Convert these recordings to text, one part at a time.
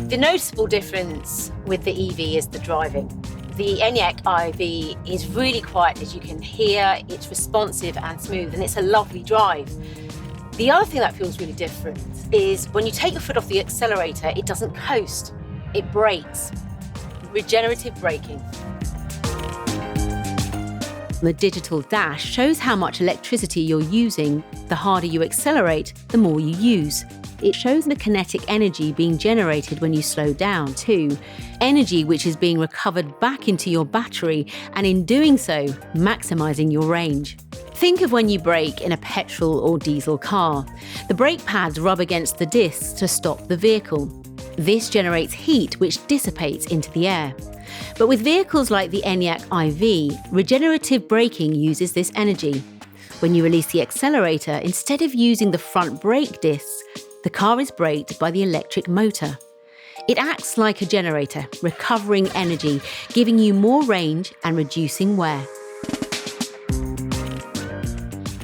The noticeable difference with the EV is the driving. The ENIAC IV is really quiet, as you can hear. It's responsive and smooth, and it's a lovely drive. The other thing that feels really different is when you take your foot off the accelerator, it doesn't coast, it brakes. Regenerative braking. The digital dash shows how much electricity you're using. The harder you accelerate, the more you use. It shows the kinetic energy being generated when you slow down too. Energy which is being recovered back into your battery, and in doing so, maximising your range. Think of when you brake in a petrol or diesel car. The brake pads rub against the discs to stop the vehicle. This generates heat which dissipates into the air. But with vehicles like the ENIAC IV, regenerative braking uses this energy. When you release the accelerator, instead of using the front brake discs, the car is braked by the electric motor. It acts like a generator, recovering energy, giving you more range and reducing wear.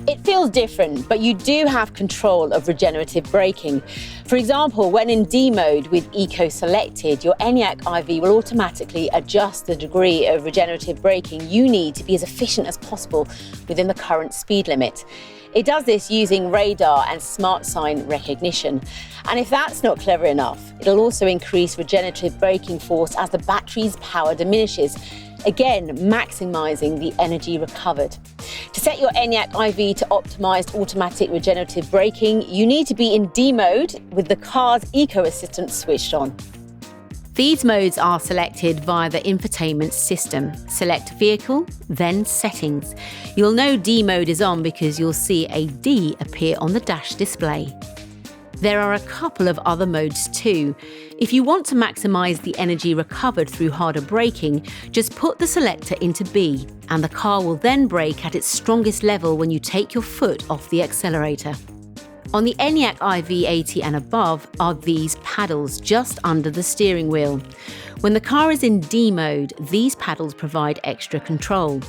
It feels different, but you do have control of regenerative braking. For example, when in D mode with Eco selected, your ENIAC IV will automatically adjust the degree of regenerative braking you need to be as efficient as possible within the current speed limit. It does this using radar and smart sign recognition. And if that's not clever enough, it'll also increase regenerative braking force as the battery's power diminishes, again maximising the energy recovered. To set your ENIAC IV to optimised automatic regenerative braking, you need to be in D mode with the car's Eco Assistant switched on. These modes are selected via the infotainment system. Select Vehicle, then Settings. You'll know D mode is on because you'll see a D appear on the dash display. There are a couple of other modes too. If you want to maximise the energy recovered through harder braking, just put the selector into B, and the car will then brake at its strongest level when you take your foot off the accelerator. On the ENIAC IV80 and above are these paddles just under the steering wheel. When the car is in D mode, these paddles provide extra control.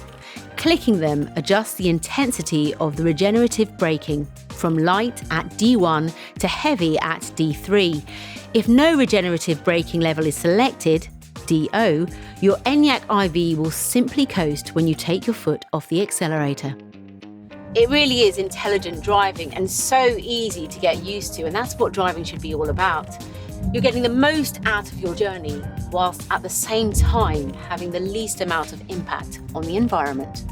Clicking them adjusts the intensity of the regenerative braking, from light at D1 to heavy at D3. If no regenerative braking level is selected, DO, your ENIAC IV will simply coast when you take your foot off the accelerator. It really is intelligent driving and so easy to get used to, and that's what driving should be all about. You're getting the most out of your journey, whilst at the same time having the least amount of impact on the environment.